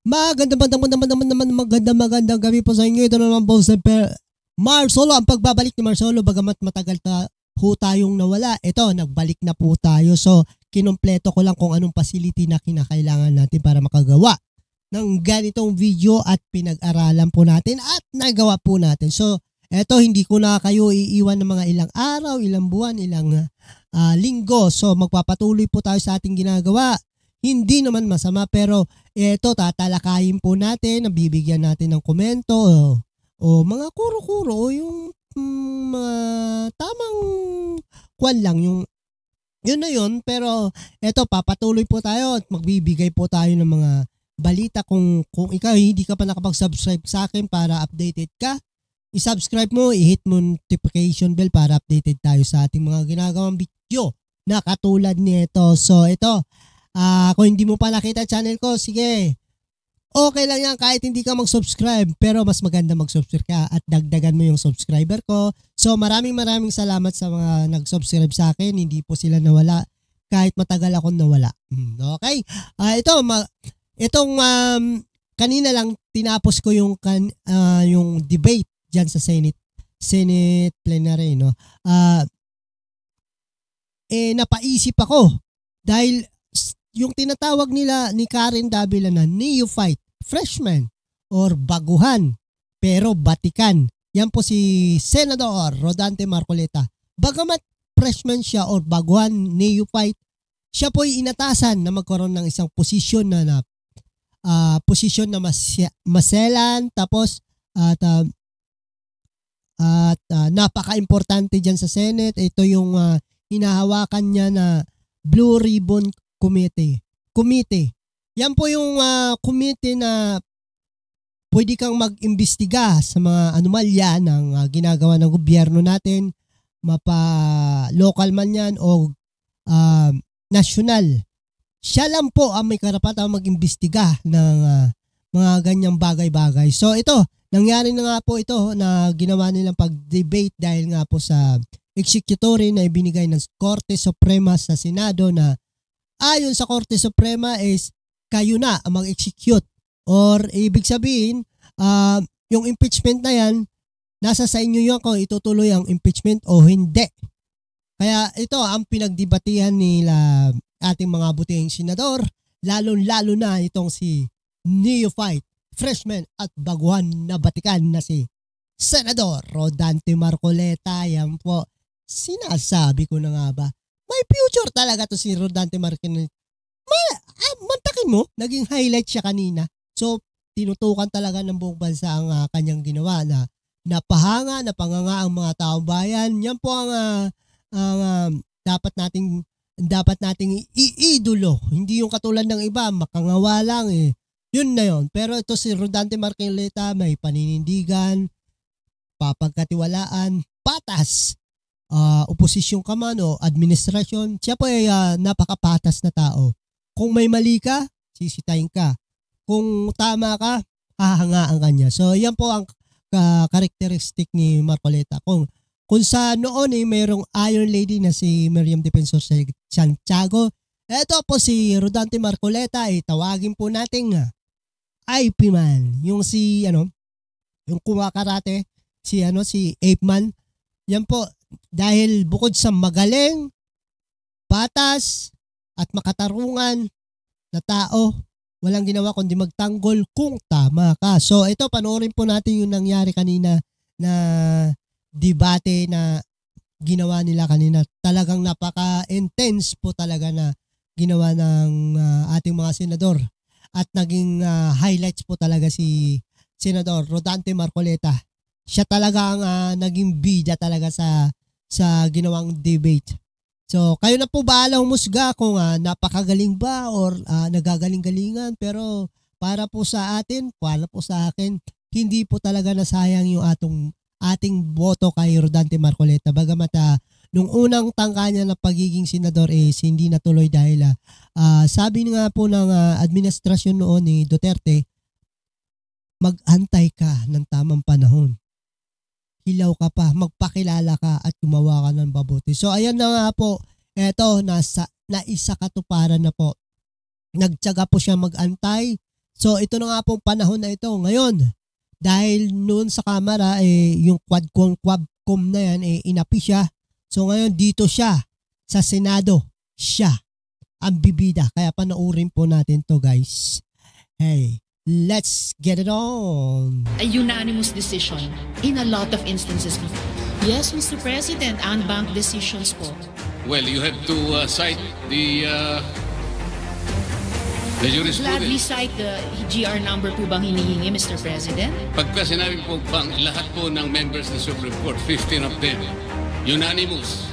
Magandang gabi po sa inyo. Ito naman po si Marsolo. Ang pagbabalik ni Marsolo, bagamat matagal po tayong nawala, ito, nagbalik na po tayo. So, kinumpleto ko lang kung anong facility na kinakailangan natin para makagawa ng ganitong video at pinag-aralan po natin at nagawa po natin. So, ito, hindi ko na kayo iiwan ng mga ilang araw, ilang buwan, ilang linggo. So, magpapatuloy po tayo sa ating ginagawa. Hindi naman masama, pero ito, tatalakayin po natin, nabibigyan natin ng komento o mga kuro-kuro o yung mga tamang kwan lang, yun na yun. Pero ito, papatuloy po tayo at magbibigay po tayo ng mga balita. Kung ikaw hindi ka pa nakapag-subscribe sa akin para updated ka, i-subscribe mo, i-hit mo notification bell para updated tayo sa ating mga ginagawang video na katulad nito. So ito, kung hindi mo pa nakita channel ko, sige, okay lang yan kahit hindi ka mag-subscribe, pero mas maganda mag-subscribe ka at dagdagan mo yung subscriber ko. So maraming salamat sa mga nag-subscribe sa akin. Hindi po sila nawala kahit matagal akong nawala. Okay? Kanina lang tinapos ko yung debate diyan sa Senate plenary, no. Napaisip ako dahil yung tinatawag nila ni Karen Davila na neophyte, freshman or baguhan pero batikan. Yan po si Senador Rodante Marcoleta. Bagamat freshman siya or baguhan, neophyte, siya po ay inatasan na magkaroon ng isang posisyon na maselan, tapos at napaka-importante dyan sa Senate. Ito yung hinahawakan niya na Blue Ribbon Committee. Yan po yung committee na pwede kang mag-imbestiga sa mga anomalya ng ginagawa ng gobyerno natin, mapa-local man yan o national. Siya lang po ang may karapatang mag-imbestiga ng mga ganyang bagay-bagay. So ito, nangyari na nga po ito na ginawa nilang pag-debate dahil nga po sa executory na ibinigay ng Korte Suprema sa Senado na ayon sa Korte Suprema is kayo na ang mag-execute, or ibig sabihin yung impeachment na yan nasa sa inyo yan kung itutuloy ang impeachment o hindi. Kaya ito ang pinagdebatihan nila ating mga butihing senador, lalo na itong si neophyte, freshman at baguhan na batikan na si Senador Rodante Marcoleta. Yan po, sinasabi ko na nga ba, may future talaga to si Rodante Marcoleta. Mantakin mo, naging highlight siya kanina. So, tinutukan talaga ng buong bansa ang kanyang ginawa na napanganga ang mga taong bayan. Yan po ang dapat nating iidolo. Hindi yung katulad ng iba, makangawa lang eh. Yun na yun. Pero ito si Rodante Marcoleta, may paninindigan, papagkatiwalaan, patas. Oposisyon ka man o administrasyon, siya po ay napakapatas na tao. Kung may mali ka, sisitahin ka. Kung tama ka, hahangaan ka niya. So yan po ang characteristic ni Marcoleta. Kung sa noon mayroong Iron Lady na si Miriam Defensor Santiago, eto po si Rodante Marcoleta tawagin po natin IP man. Yung yung kumakarate, si Ape Man. Yan po, dahil bukod sa magaling, patas, at makatarungan na tao, walang ginawa kundi magtanggol kung tama ka. So ito, panoorin po natin yung nangyari kanina na debate na ginawa nila kanina. Talagang napaka-intense po talaga na ginawa ng ating mga senador. At naging highlights po talaga si Senador Rodante Marcoleta. Siya talaga ang naging bida talaga sa ginawang debate. So, kayo na po bahala humusga kung napakagaling ba or nagagaling-galingan. Pero para po sa atin, para po sa akin, hindi po talaga nasayang yung ating boto kay Rodante Marcoleta. Bagamat nung unang tangka niya na pagiging senador hindi natuloy dahil sabi nga po ng administrasyon noon ni Duterte, mag-antay ka ng tamang panahon. Hilaw ka pa, magpakilala ka at gumawa ka ng mabuti. So ayan na nga po, eto, naisa katuparan na po. Nagtyaga po siya mag-antay So ito na nga pong panahon na ito. Ngayon, dahil noon sa Kamara, yung Quadcom na yan, inapi siya. So ngayon dito siya, sa Senado, siya ang bibida. Kaya panoorin po natin to, guys. Hey, let's get it on. A unanimous decision in a lot of instances before. Yes, Mr. President, unbanked decisions po. Well, you have to cite the Gladly jurisprudence. cite the GR number po bang hinihingi, Mr. President? Pagka sinabi po bang lahat po ng members ng Supreme Court, 15 of them, unanimous.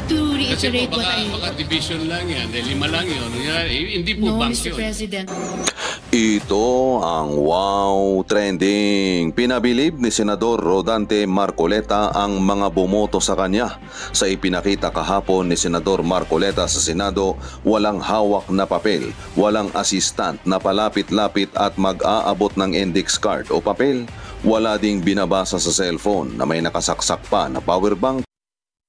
To Kasi reiterate po what baka division lang yan, dahil 5 lang yun. Hindi po No, bank Mr. yun. President. Ito ang wow trending. Pinabilib ni Senador Rodante Marcoleta ang mga bumoto sa kanya. Sa ipinakita kahapon ni Senador Marcoleta sa Senado, walang hawak na papel, walang assistant na palapit-lapit at mag-aabot ng index card o papel. Wala ding binabasa sa cellphone na may nakasaksak pa na power bank.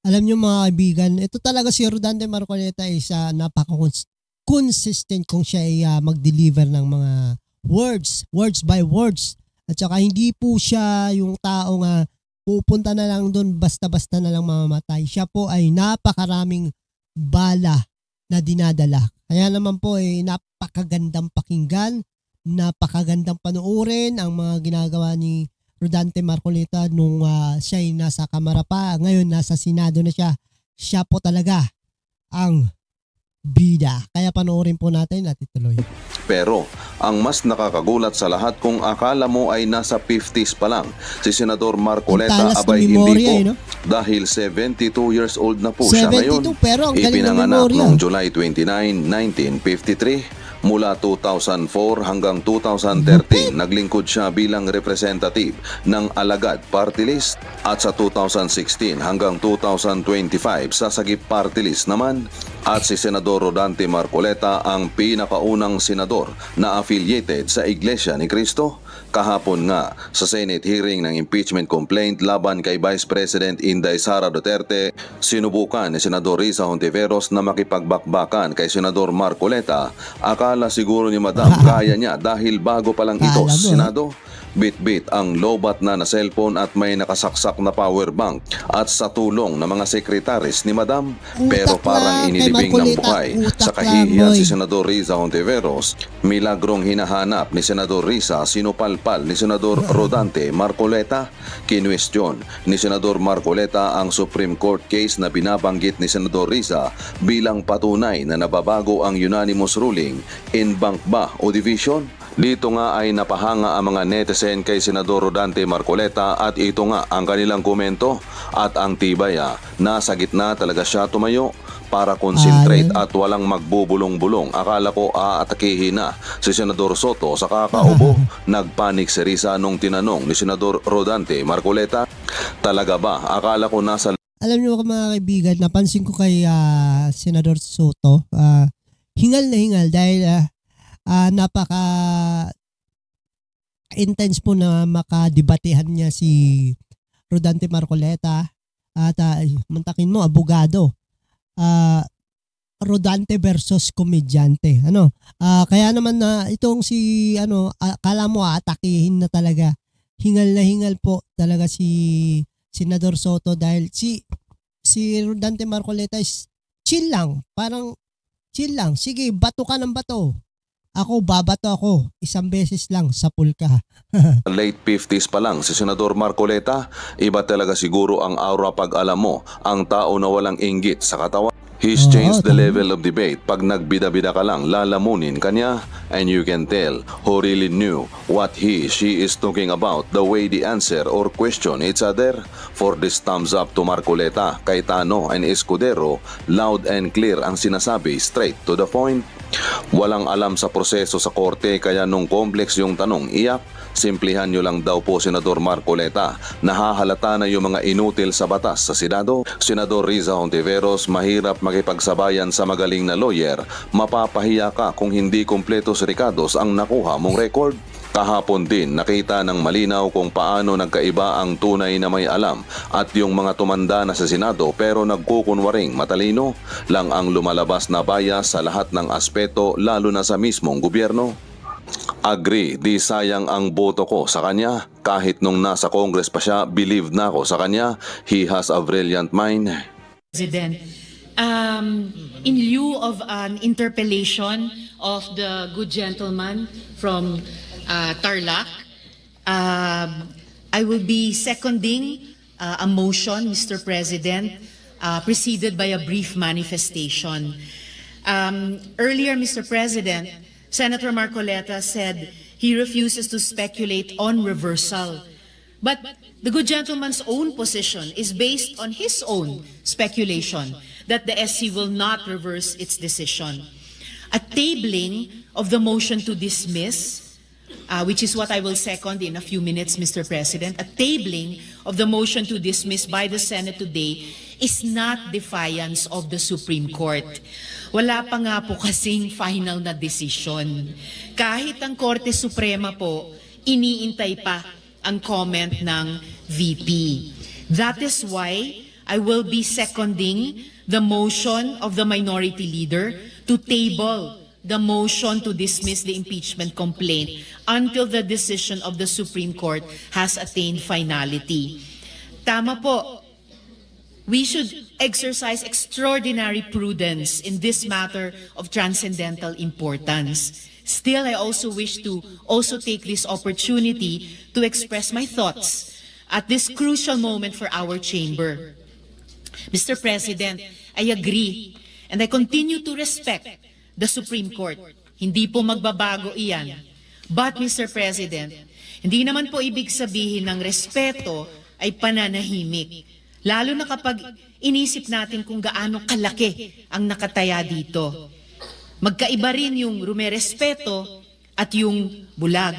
Alam niyo mga kaibigan, ito talaga si Rodante Marcoleta is napaka-consistent kung siya ay mag-deliver ng mga words by words. At saka hindi po siya yung tao nga pupunta na lang doon basta-basta na lang mamamatay. Siya po ay napakaraming bala na dinadala. Kaya naman po ay napakagandang pakinggan, napakagandang panoorin ang mga ginagawa ni Rodante Marcoleta nung siya ay nasa Kamara pa. Ngayon nasa Senado na siya. Siya po talaga ang bida. Kaya panoorin po natin at ituloy. Pero ang mas nakakagulat sa lahat kung akala mo ay nasa 50s pa lang, si Senador Marcoleta Ang talas ng abay memorya, hindi po. no? Dahil 72 years old na po siya 72, ngayon. pero ang galing ng Ipinanganak memorya. noong July 29, 1953. Mula 2004 hanggang 2013, naglingkod siya bilang representative ng Alagad Party List at sa 2016 hanggang 2025 sa Sagip Party List naman. At si Senador Rodante Marcoleta ang pinakaunang senador na affiliated sa Iglesia ni Cristo. Kahapon nga sa Senate hearing ng impeachment complaint laban kay Vice President Inday Sara Duterte, sinubukan ni Senador Risa Hontiveros na makipagbakbakan kay Senador Marcoleta. Akala siguro ni Madam kaya niya dahil bago pa lang ito sa Senado. Bit-bit ang lobat na cellphone at may nakasaksak na power bank at sa tulong ng mga sekretaris ni Madam. Pero parang inilibing ng buhay sa kahihiyan si Senador Risa Hontiveros. Milagrong hinahanap ni Senador Risa sinupalpal ni Senador Rodante Marcoleta. Kinwestiyon ni Senador Marcoleta ang Supreme Court case na binabanggit ni Senador Risa bilang patunay na nababago ang unanimous ruling in bank ba o division. Dito nga ay napahanga ang mga netizen kay Senador Rodante Marcoleta at ito nga ang kanilang komento at ang tibay nasa gitna talaga siya tumayo para concentrate at walang magbubulong-bulong. Akala ko aatakihin na si Senador Soto sa kakaubo. Nagpanik si Risa nung tinanong ni Senador Rodante Marcoleta, talaga ba? Akala ko nasa... Alam niyo mga kaibigan, napansin ko kay Senador Soto, hingal na hingal dahil napaka intense po na makadebatehan niya si Rodante Marcoleta at mantakin mo abogado, Rodante versus komedyante, kaya naman na itong si akala mo atakihin na talaga, hingal po talaga si Senador Soto dahil si Rodante Marcoleta is chill lang, parang chill lang, sige bato ka ng bato. Ako, babato ako. Isang beses lang sa pulka. Late 50s pa lang si Senador Marcoleta. Iba talaga siguro ang aura pag alam mo ang tao na walang inggit sa katawan. He's changed the level of debate. Pag nagbida-bida ka lang, lalamunin kanya. And you can tell who really knew what she is talking about the way they answer or question each other. For this thumbs up to Marcoleta, Cayetano and Escudero, loud and clear ang sinasabi, straight to the point. Walang alam sa proseso sa korte kaya nung complex yung tanong, iyak. Simplihan nyo lang daw po Senador Marcoleta. Nahahalata na yung mga inutil sa batas sa Senado. Senador Risa Hontiveros, mahirap makipagsabayan sa magaling na lawyer. Mapapahiya ka kung hindi kumpletos recados ang nakuha mong record. Kahapon din nakita ng malinaw kung paano nagkaiba ang tunay na may alam at yung mga tumanda na sa Senado pero nagkukunwaring matalino lang ang lumalabas na bias sa lahat ng aspeto lalo na sa mismong gobyerno. Agree, di sayang ang boto ko sa kanya. Kahit nung nasa Congress pa siya, believed na ako sa kanya. He has a brilliant mind. President, in lieu of an interpellation of the good gentleman from Tarlac, I will be seconding a motion, Mr. President, preceded by a brief manifestation. Earlier, Mr. President, Senator Marcoleta said he refuses to speculate on reversal. But the good gentleman's own position is based on his own speculation that the SC will not reverse its decision. A tabling of the motion to dismiss, which is what I will second in a few minutes, Mr. President, a tabling of the motion to dismiss by the Senate today is not defiance of the Supreme Court. Wala pa nga po kasing final na desisyon. Kahit ang Korte Suprema po, iniintay pa ang comment ng VP. That is why I will be seconding the motion of the Minority Leader to table the motion to dismiss the impeachment complaint until the decision of the Supreme Court has attained finality. Tama po. We should exercise extraordinary prudence in this matter of transcendental importance. Still, I also wish to take this opportunity to express my thoughts at this crucial moment for our chamber. Mr. President, I agree and I continue to respect the Supreme Court. Hindi po magbabago iyan. But, Mr. President, hindi naman po ibig sabihin ng respeto ay pananahimik. Lalo na kapag inisip natin kung gaano kalaki ang nakataya dito. Magkaiba rin yung rumerespeto at yung bulag.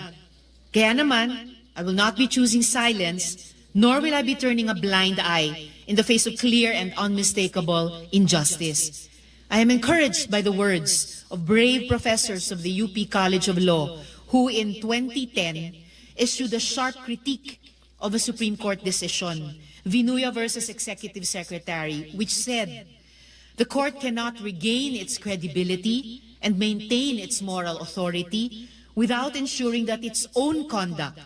Kaya naman, I will not be choosing silence, nor will I be turning a blind eye in the face of clear and unmistakable injustice. I am encouraged by the words of brave professors of the UP College of Law who in 2010 issued a sharp critique of a Supreme Court decision, Vinuya versus Executive Secretary, which said, the court cannot regain its credibility and maintain its moral authority without ensuring that its own conduct,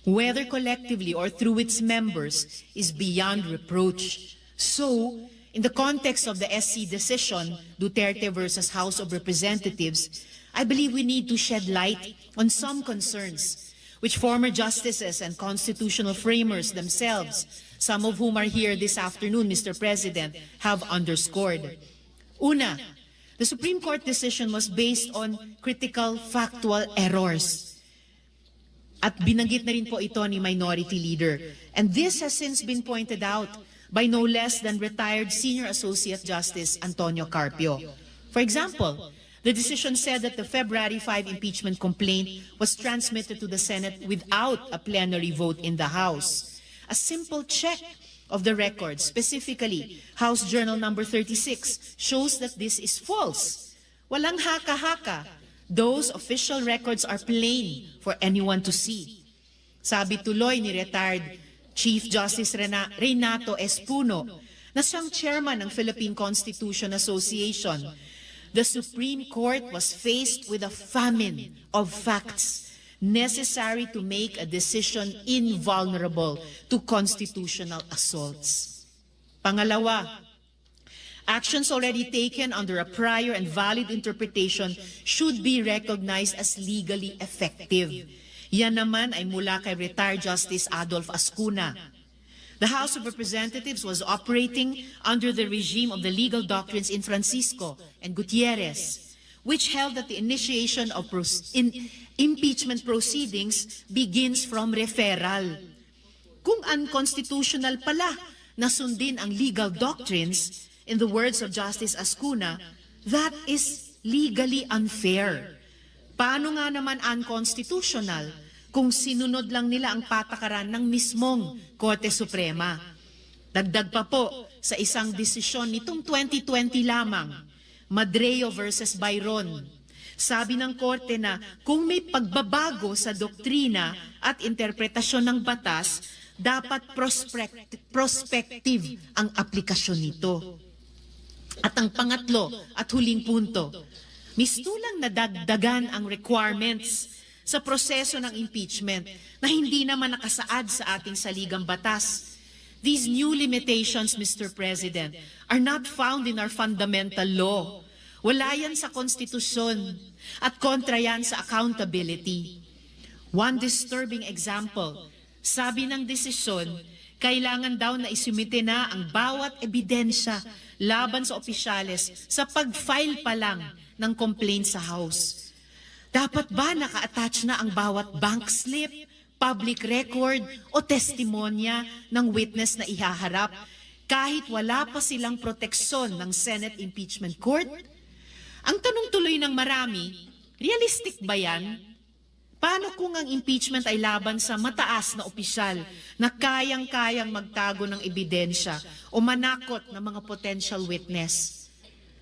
whether collectively or through its members, is beyond reproach. So, in the context of the SC decision, Duterte versus House of Representatives, I believe we need to shed light on some concerns which former justices and constitutional framers themselves, some of whom are here this afternoon, Mr. President, have underscored. Una, the Supreme Court decision was based on critical factual errors. At binanggit na rin po ito ni Minority Leader. And this has since been pointed out by no less than retired Senior Associate Justice Antonio Carpio. For example, the decision said that the February 5 impeachment complaint was transmitted to the Senate without a plenary vote in the House. A simple check of the record, specifically House Journal number 36, shows that this is false. Walang haka-haka. Those official records are plain for anyone to see. Sabi tuloy ni retired Chief Justice Renato Espuno, na siyang chairman ng Philippine Constitution Association, the Supreme Court was faced with a famine of facts necessary to make a decision invulnerable to constitutional assaults. Pangalawa, actions already taken under a prior and valid interpretation should be recognized as legally effective. Yan naman ay mula kay retired Justice Adolf Ascuna. The House of Representatives was operating under the regime of the legal doctrines in Francisco and Gutierrez, which held that the initiation of impeachment proceedings begins from referral. Kung unconstitutional pala na sundin ang legal doctrines, in the words of Justice Ascuna, that is legally unfair. Paano nga naman unconstitutional kung sinunod lang nila ang patakaran ng mismong Korte Suprema? Dagdag pa po sa isang desisyon nitong 2020 lamang, Madreo versus Byron. Sabi ng korte na kung may pagbabago sa doktrina at interpretasyon ng batas, dapat prospective ang aplikasyon nito. At ang pangatlo at huling punto, mistulang nadagdagan ang requirements sa proseso ng impeachment na hindi naman nakasaad sa ating saligang batas. These new limitations, Mr. President, are not found in our fundamental law. Wala yan sa konstitusyon at kontra yan sa accountability. One disturbing example, sabi ng desisyon, kailangan daw na isumite na ang bawat ebidensya laban sa opisyales sa pag-file pa lang ng complaint sa House. Dapat ba naka-attach na ang bawat bank slip, public record o testimonya ng witness na ihaharap kahit wala pa silang proteksyon ng Senate Impeachment Court? Ang tanong tuloy ng marami, realistic ba yan? Paano kung ang impeachment ay laban sa mataas na opisyal na kayang-kayang magtago ng ebidensya o manakot ng mga potential witness?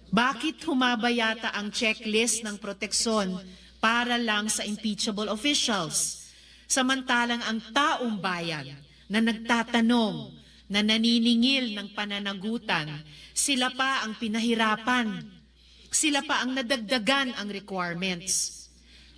Bakit humaba yata ang checklist ng proteksyon para lang sa impeachable officials? Samantalang ang taong bayan na nagtatanong, na naniningil ng pananagutan, sila pa ang pinahirapan. Sila pa ang nadagdagan ang requirements.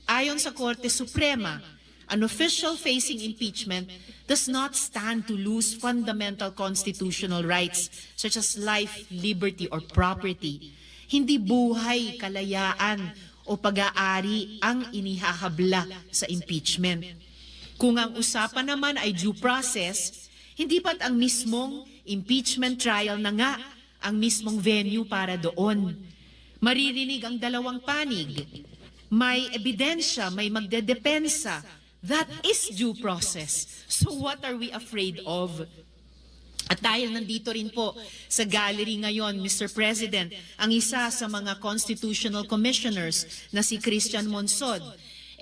Ayon sa Korte Suprema, an official facing impeachment does not stand to lose fundamental constitutional rights such as life, liberty, or property. Hindi buhay, kalayaan, o pag-aari ang inihahabla sa impeachment. Kung ang usapan naman ay due process, hindi ba't ang mismong impeachment trial na nga ang mismong venue para doon? Maririnig ang dalawang panig. May ebidensya, may magdedepensa. That is due process. So what are we afraid of? At dahil nandito rin po sa gallery ngayon, Mr. President, ang isa sa mga constitutional commissioners na si Christian Monsod,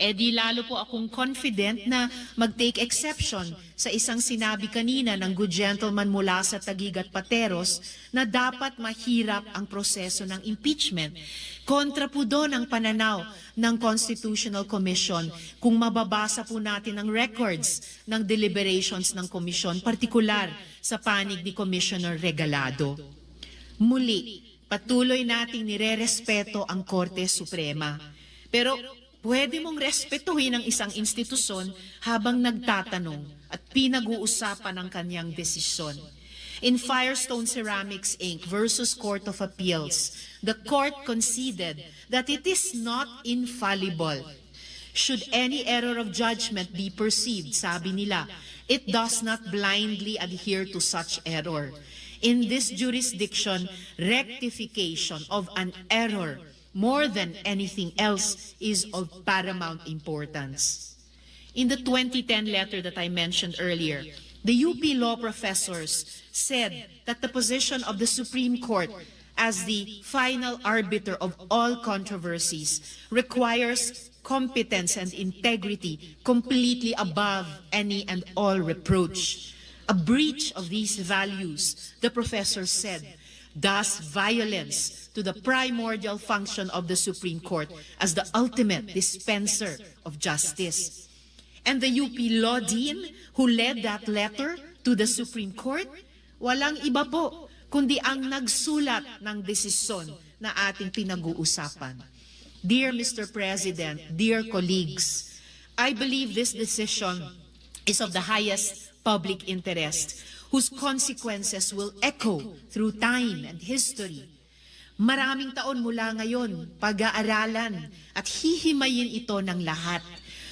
di lalo po akong confident na mag-take exception sa isang sinabi kanina ng good gentleman mula sa Taguig at Pateros na dapat mahirap ang proseso ng impeachment. Kontra po doon ang pananaw ng Constitutional Commission kung mababasa po natin ang records ng deliberations ng komisyon, partikular sa panig ni Commissioner Regalado. Muli, patuloy nating nire-respeto ang Korte Suprema. Pero pwede mong respetuhin ang isang institusyon habang nagtatanong at pinag-uusapan ang kanyang desisyon. In Firestone Ceramics Inc. versus Court of Appeals, the court conceded that it is not infallible. Should any error of judgment be perceived, sabi nila, it does not blindly adhere to such error. In this jurisdiction, rectification of an error more than anything else is of paramount importance. In the 2010 letter that I mentioned earlier, the UP law professors said that the position of the Supreme Court as the final arbiter of all controversies requires competence and integrity completely above any and all reproach. A breach of these values, the professor said, does violence to the primordial function of the Supreme Court as the ultimate dispenser of justice. And the UP Law Dean who led that letter to the Supreme Court, walang iba po kundi ang nagsulat ng desisyon na ating pinag-uusapan. Dear Mr. President, dear colleagues, I believe this decision is of the highest public interest, whose consequences will echo through time and history. Maraming taon mula ngayon, pag-aaralan at hihimayin ito ng lahat.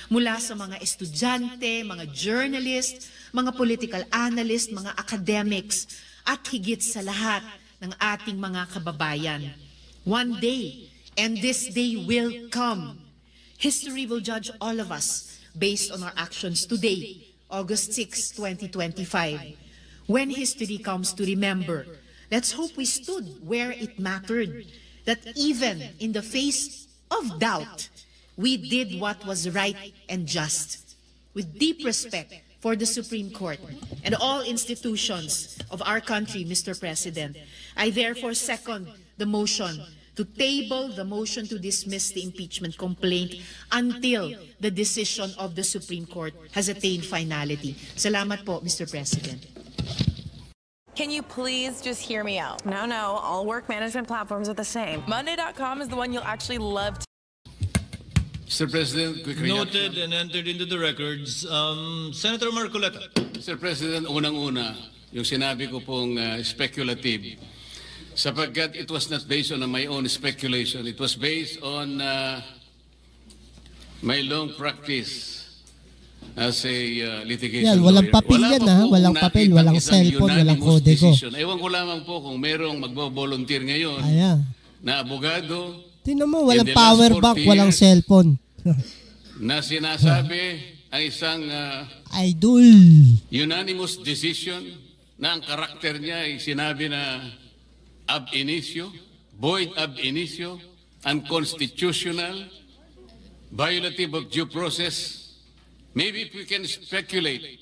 Mula sa mga estudyante, mga journalist, mga political analyst, mga academics, at higit sa lahat ng ating mga kababayan. One day, and this day will come, history will judge all of us based on our actions today, August 6, 2025. When history comes to remember, let's hope we stood where it mattered, that even in the face of doubt, we did what was right and just. With deep respect for the Supreme Court and all institutions of our country, Mr. President, I therefore second the motion to table the motion to dismiss the impeachment complaint until the decision of the Supreme Court has attained finality. Salamat po, Mr. President. Can you please just hear me out? No, all work management platforms are the same. Monday.com is the one you'll actually love to. Mr. President, quick Noted reaction. and entered into the records. Senator Marcoleta. Mr. President, unang-una, yung sinabi ko pong speculative, sapagkat it was not based on my own speculation. It was based on my long practice as a litigation Yan, walang lawyer. papel yan, pa ha? po Walang akong papel, nakitang walang isang cellphone, walang unanimous kodego. decision. Ewan ko lamang po kung merong magbo-volunteer ngayon Ayan. na abogado Tingnan mo, walang In the last power 40 bank, walang years, cellphone. na sinasabi ang isang Idol. unanimous decision na ang karakter niya ay sinabi na ab initio, void ab initio, unconstitutional, violative of due process. Maybe if we can speculate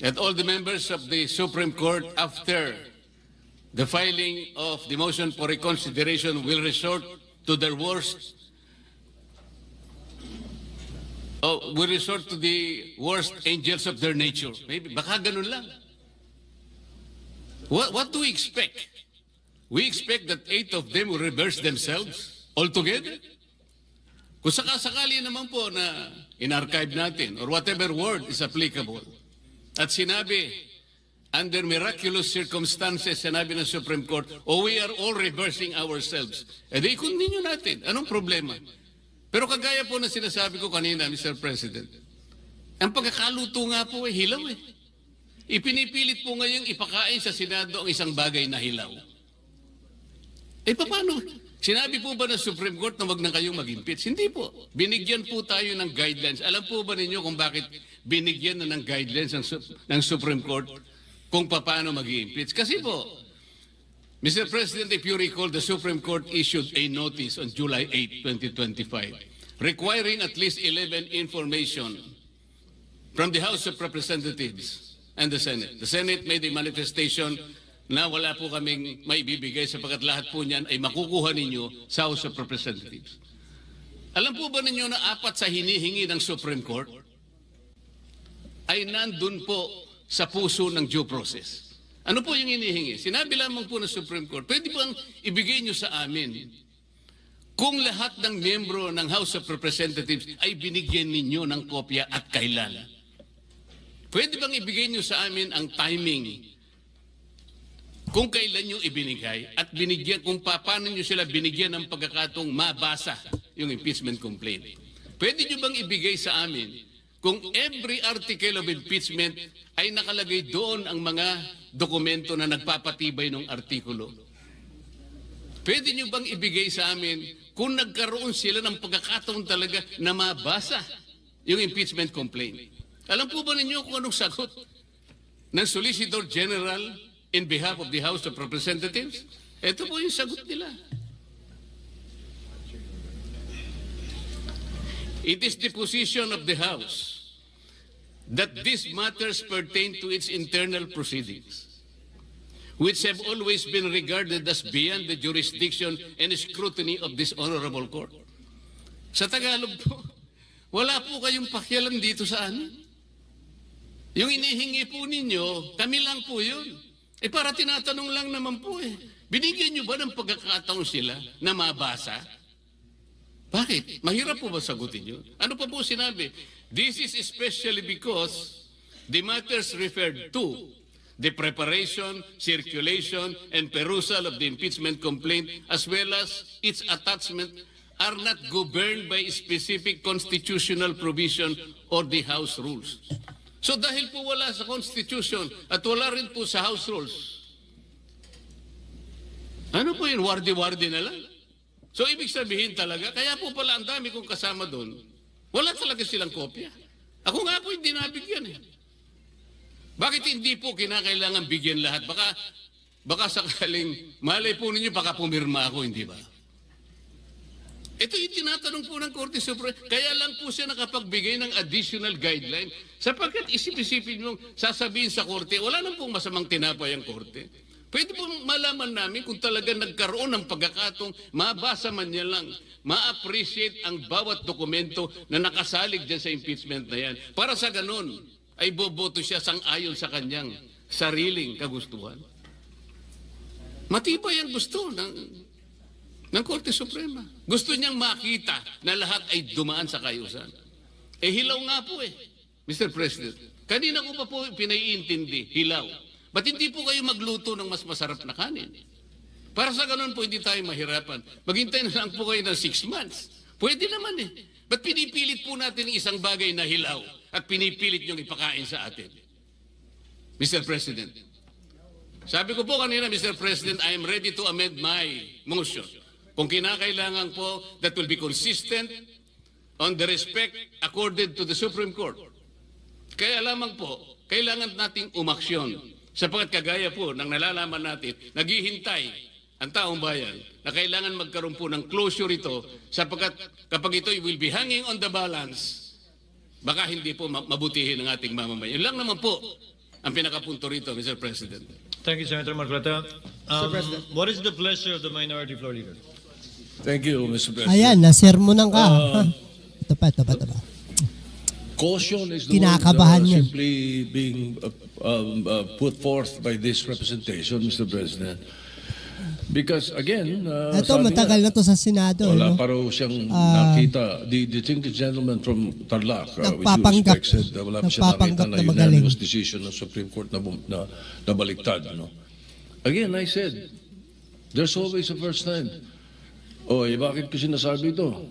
that all the members of the Supreme Court after the filing of the motion for reconsideration will resort to their worst, will resort to the worst angels of their nature. Maybe, baka ganun lang. What do we expect? We expect that 8 of them will reverse themselves altogether? Kung sakasakali naman po na in-archive natin or whatever word is applicable at sinabi, under miraculous circumstances, sinabi ng Supreme Court, we are all reversing ourselves. E di, continue natin. Anong problema? Pero kagaya po na sinasabi ko kanina, Mr. President, ang pagkakaluto nga po hilaw eh. Ipinipilit po ngayong ipakain sa Senado ang isang bagay na hilaw. Eh paano? Sinabi po ba ng Supreme Court na wag na kayong mag-impeach? Hindi po. Binigyan po tayo ng guidelines. Alam po ba ninyo kung bakit binigyan na ng guidelines ng Supreme Court kung paano mag-impeach? Kasi po, Mr. President, if you recall, the Supreme Court issued a notice on July 8, 2025, requiring at least 11 information from the House of Representatives and the Senate. The Senate made a manifestation na wala po kaming maibibigay sapagkat lahat po niyan ay makukuha ninyo sa House of Representatives. Alam po ba ninyo na 4 sa hinihingi ng Supreme Court ay nandun po sa puso ng due process? Ano po yung hinihingi? Sinabi lamang po ng Supreme Court, pwede bang ibigay nyo sa amin kung lahat ng miyembro ng House of Representatives ay binigyan ninyo ng kopya at kailan? Pwede bang ibigay nyo sa amin ang timing kung kailan nyo ibinigay at binigyan, kung paano nyo sila binigyan ng pagkakataong mabasa yung impeachment complaint? Pwede nyo bang ibigay sa amin kung every article of impeachment ay nakalagay doon ang mga dokumento na nagpapatibay ng artikulo? Pwede nyo bang ibigay sa amin kung nagkaroon sila ng pagkakataon talaga na mabasa yung impeachment complaint? Alam po ba ninyo kung anong sagot ng Solicitor General in behalf of the House of Representatives? Ito po yung sagot nila. It is the position of the House that these matters pertain to its internal proceedings, which have always been regarded as beyond the jurisdiction and scrutiny of this honorable court. Sa Tagalog po, wala po kayong pakialam dito sa amin. Yung inihingi po ninyo, kami lang po yun. Para tinatanong lang naman po eh. Binigyan nyo ba ng pagkakataon sila na mabasa? Bakit? Mahirap po ba sagutin yun? Ano pa po sinabi? This is especially because the matters referred to the preparation, circulation, and perusal of the impeachment complaint as well as its attachment are not governed by specific constitutional provision or the House rules. So dahil po wala sa Constitution at wala rin po sa House rules, ano po yun? Wardi-wardi na lang. So ibig sabihin talaga, kaya po pala ang dami kong kasama doon, wala talaga silang kopya. Ako nga po hindi nabigyan eh. Bakit hindi po kinakailangan bigyan lahat? Baka sakaling, malay po ninyo, baka pumirma ako, hindi ba? Ito yung tinatanong po ng Korte Suprema. Kaya lang po siya nakapagbigay ng additional guideline sapagkat isip-isipin nyo, sasabihin sa Korte, wala nang pong masamang tinapay ang Korte. Pwede po malaman namin kung talaga nagkaroon ng pagkakataong mabasa man niya lang, ma-appreciate ang bawat dokumento na nakasalig dyan sa impeachment na yan. Para sa ganun, ay boboto siya sang-ayon sa kanyang sariling kagustuhan. Matibay ang gusto ng Korte Suprema. Gusto niyang makita na lahat ay dumaan sa kayusan. Hilaw nga po Mr. President. Kanina ko pa po pinaiintindi, hilaw. Ba't hindi po kayo magluto ng mas masarap na kanin? Para sa ganun po, hindi tayo mahirapan. Maghintay na lang po kayo ng 6 months. Pwede naman Ba't pinipilit po natin ang isang bagay na hilaw at pinipilit niyong ipakain sa atin? Mr. President, sabi ko po kanina, Mr. President, I am ready to amend my motion. Kung kinakailangan po, that will be consistent on the respect accorded to the Supreme Court. Kaya lamang po, kailangan nating umaksyon. Sapagkat kagaya po ng nalalaman natin, naghihintay ang taong bayan na kailangan magkaroon po ng closure ito sapagkat kapag ito will be hanging on the balance, baka hindi po mabutihin ang ating mamamayan. Yun lang naman po ang pinakapunto rito, Mr. President. Thank you, Senator Marcoleta. What is the pleasure of the minority floor leader? Thank you, Mr. President. Ayan, nasermonan ka. Ito pa. Caution is the Kinakabahan word yan. simply being put forth by this representation, Mr. President. Because again, Ito, sabi matagal nga, na to sa Senado. wala no? pa raw siyang nakita. The distinguished gentleman from Tarlac, with due Nagpapanggap. respect, said wala pa siya Nagpapanggap nakita na na magaling. unanimous decision ng Supreme Court na baliktad. No? Again, I said, there's always a first time. Bakit ko sinasabi ito?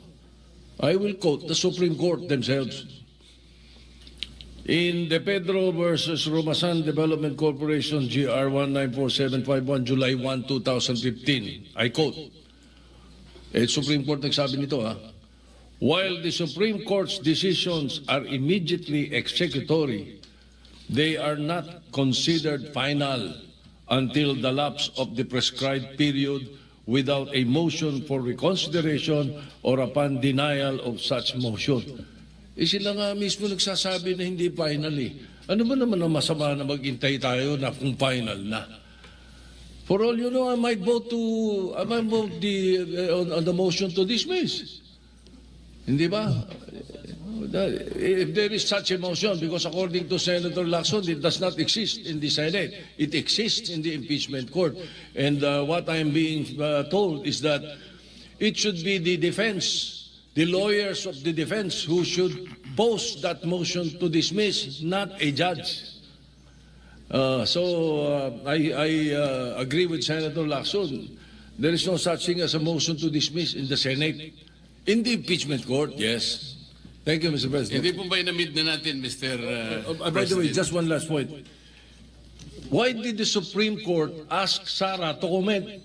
I will quote the Supreme Court themselves. In the Pedro versus Romasan Development Corporation, GR 194751, July 1, 2015, I quote, Supreme Court nagsabi nito while the Supreme Court's decisions are immediately executory, they are not considered final until the lapse of the prescribed period without a motion for reconsideration or upon denial of such motion. Sila nga mismo nagsasabi na hindi final Ano ba naman ang masama na maghintay tayo na kung final na? For all you know, I might vote on the motion to dismiss. Hindi ba? If there is such a motion, because according to Senator Lacson, it does not exist in the Senate. It exists in the impeachment court. And what I'm being told is that it should be the defense, the lawyers of the defense who should pose that motion to dismiss, not a judge. I agree with Senator Lacson. There is no such thing as a motion to dismiss in the Senate. In the impeachment court, yes. Thank you, Mr. President. Hindi po ba inamid na natin, Mr. By the way, President? just one last point. Why did the Supreme Court ask Sara to comment?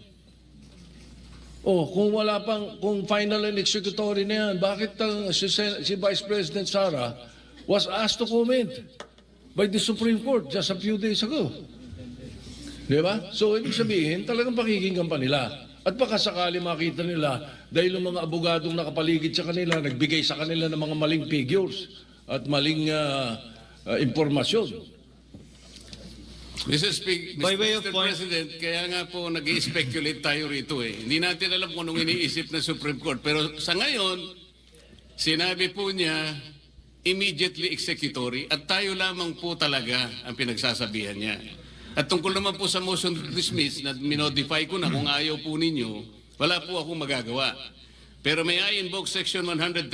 Kung final and executory na yan, bakit si Vice President Sara was asked to comment by the Supreme Court just a few days ago? Di ba? So, ibig sabihin, talagang pakikinggan pa nila. At baka sakali makita nila, dahil yung mga abogadong nakapaligid sa kanila, nagbigay sa kanila ng mga maling figures at maling impormasyon. Mr. By way of point, President, kaya nga po nag-i-speculate tayo rito Hindi natin alam kung anong iniisip ng Supreme Court. Pero sa ngayon, sinabi po niya, immediately executory at tayo lamang po talaga ang pinagsasabihan niya. At tungkol naman po sa motion to dismiss na minodify ko na kung ayaw po ninyo, wala po akong magagawa. Pero may I invoke Section 135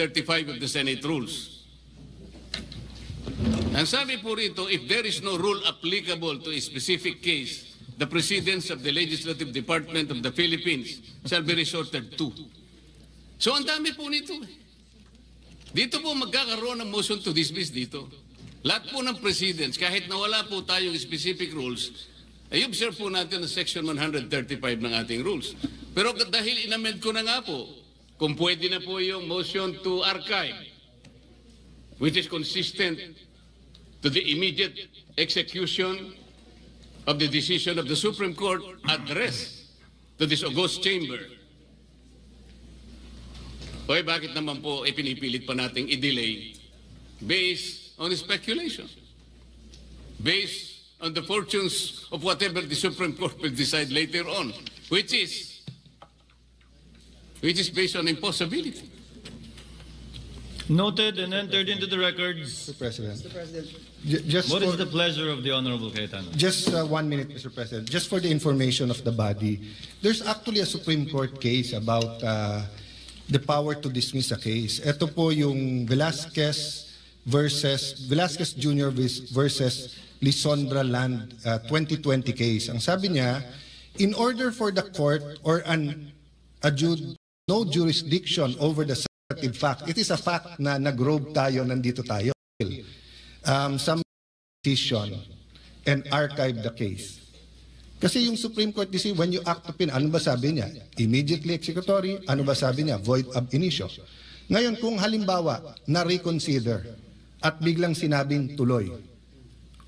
of the Senate Rules. Ang sabi po rito, if there is no rule applicable to a specific case, the precedence of the Legislative Department of the Philippines shall be resorted to. So ang dami po nito Dito po magkakaroon ng motion to dismiss dito. Lahat po ng precedents, kahit na wala po tayong specific rules, ay observe po natin ang Section 135 ng ating rules. Pero dahil inamend ko na nga po, kung pwede na po yung motion to archive, which is consistent to the immediate execution of the decision of the Supreme Court addressed to this august chamber. Bakit naman po pinipilit pa nating i-delay based on speculation, based on the fortunes of whatever the Supreme Court will decide later on, which is based on impossibility. Noted and entered into the records. Mr. President. What is the pleasure of the Honorable Cayetano? Just 1 minute, Mr. President. Just for the information of the body, there's actually a Supreme Court case about the power to dismiss a case. Ito po yung Velasquez Jr. versus Lisondra Land 2020 case. Ang sabi niya, in order for the court or no jurisdiction over the substantive fact, it is a fact na nag-robe tayo, nandito tayo. Some decision and archive the case. Kasi yung Supreme Court decision, when you act upon, ano ba sabi niya? Immediately executory, ano ba sabi niya? Void ab initio. Ngayon, kung halimbawa, na-reconsider at biglang sinabing tuloy,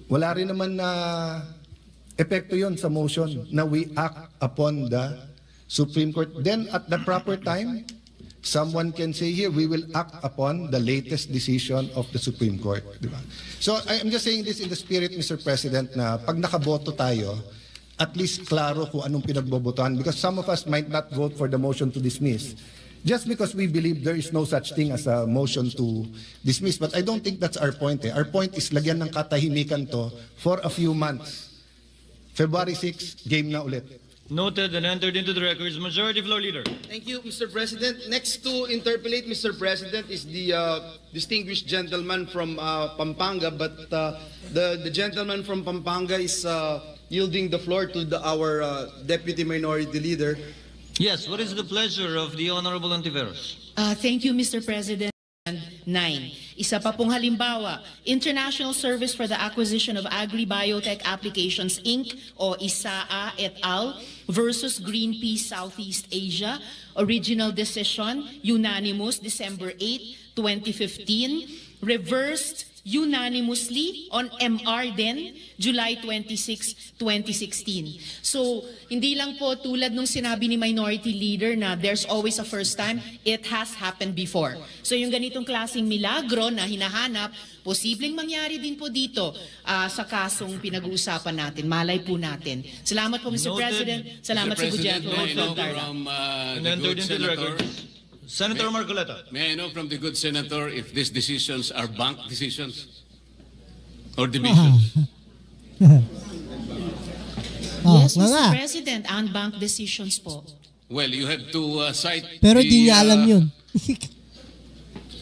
wala rin naman na epekto yon sa motion na we act upon the Supreme Court. Then, at the proper time, someone can say here, we will act upon the latest decision of the Supreme Court. Diba? So, I'm just saying this in the spirit, Mr. President, na pag nakaboto tayo, at least klaro kung anong pinagbobotohan, because some of us might not vote for the motion to dismiss just because we believe there is no such thing as a motion to dismiss. But I don't think that's our point. Our point is lagyan ng katahimikan to for a few months. February 6, game na ulit. Noted and entered into the records. Majority Floor Leader. Thank you, Mr. President. Next to interpolate, Mr. President, is the distinguished gentleman from Pampanga, but the gentleman from Pampanga is yielding the floor to our Deputy Minority Leader. Yes, what is the pleasure of the Honorable Antiveros? Thank you, Mr. President. 9. Isa pa pong halimbawa, International Service for the Acquisition of Agri-Biotech Applications, Inc. o ISAA et al. Versus Greenpeace Southeast Asia. Original decision, unanimous, December 8, 2015. Reversed unanimously on MR din, July 26, 2016. So, hindi lang po tulad nung sinabi ni Minority Leader na there's always a first time, it has happened before. So, yung ganitong klaseng milagro na hinahanap, posibleng mangyari din po dito sa kasong pinag-uusapan natin. Malay po natin. Salamat po, Mr. President. Salamat sa Gentleman from Senator. Senator Marcoleta. May I know from the good senator if these decisions are bank decisions or divisions? Yes, Mr. President, and bank decisions po. Well, you have to cite Pero di niya alam yun.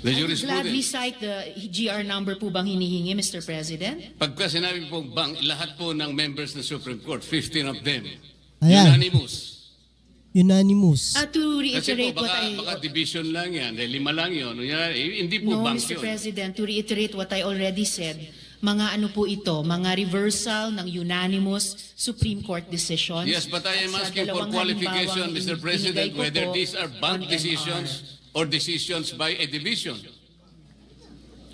The jurisprudence. Gladly cite the GR number po bang hinihingi, Mr. President? Pagka sinabi pong bank, lahat po ng members ng Supreme Court, 15 of them, Ayan. unanimous. To reiterate Kasi po, baka division lang yan, dahil 5 lang yun. Hindi po No, bank Mr. yun. President, to reiterate what I already said, mga ano po ito, mga reversal ng unanimous Supreme Court decisions. Yes, but I am asking for qualification, Mr. President, whether these are bank decisions or decisions by a division.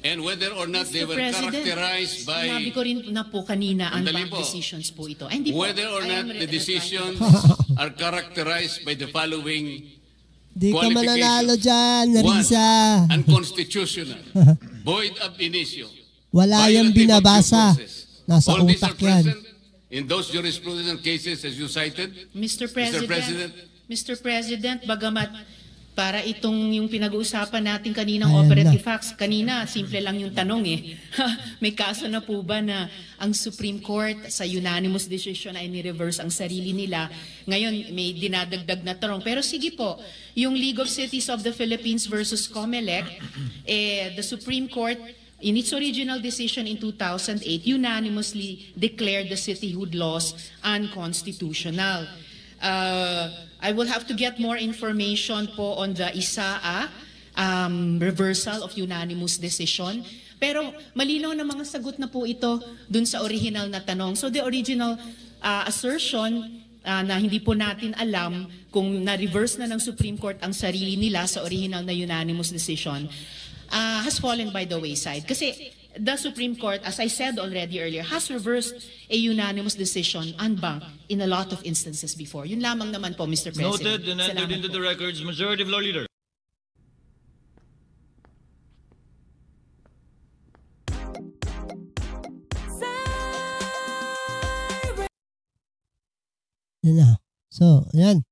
And whether or not they were characterized by... Sinabi ko rin na po kanina ang bank po. decisions po ito. Hindi po, Whether or not the decisions are characterized by the following Di ka mananalo dyan, Risa. One, unconstitutional, void ab initio, wala yung binabasa. Nasa all these are utak yan. present in those jurisprudence cases as you cited, Mr. President, bagamat para itong yung pinag-uusapan natin kaninang operative facts, kanina simple lang yung tanong eh. May kaso na po ba na ang Supreme Court sa unanimous decision ay ni-reverse ang sarili nila? Ngayon may dinadagdag na tanong. Pero sige po, yung League of Cities of the Philippines versus COMELEC, the Supreme Court in its original decision in 2008 unanimously declared the cityhood laws unconstitutional. I will have to get more information po on the ISAA reversal of unanimous decision. Pero malinaw na mga sagot na po ito dun sa original na tanong. So the original assertion na hindi po natin alam kung na-reverse na ng Supreme Court ang sarili nila sa original na unanimous decision has fallen by the wayside. Kasi the Supreme Court, as I said already earlier, has reversed a unanimous decision on bank in a lot of instances before. Yun lamang naman po, Mr. President. Noted and entered into the records. Majority Floor Leader. Yan na. So, ayan.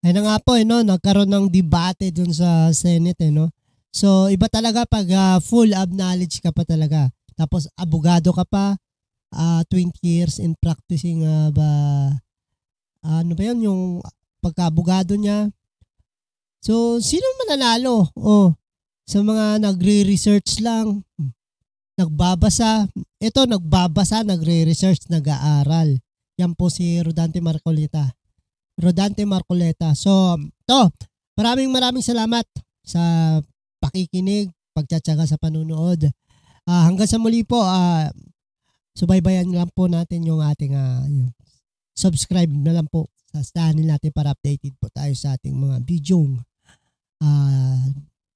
Ayun na nga po, no? Nagkaroon ng debate dun sa Senate, no? So, iba talaga pag full of knowledge ka pa talaga. Tapos, abogado ka pa, 20 years in practicing, ano ba yun, yung pagka-abogado niya. So, sino mananalo? Sa mga nagre-research lang, nagbabasa. Ito, nagbabasa, nagre-research, nag-aaral. Yan po si Rodante Marcoleta. So, maraming salamat sa pakikinig, pagtsatsaga sa panunood. Hanggang sa muli po, subaybayan lang po natin yung ating yung subscribe na lang po sa channel natin para updated po tayo sa ating mga bidyong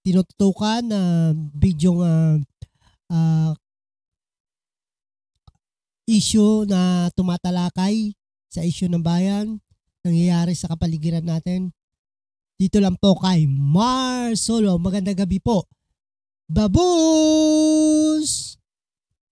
tinututukan na bidyong issue na tumatalakay sa issue ng bayan, nangyayari sa kapaligiran natin. Dito lang po kay Mar Solo. Magandang gabi po. Babush!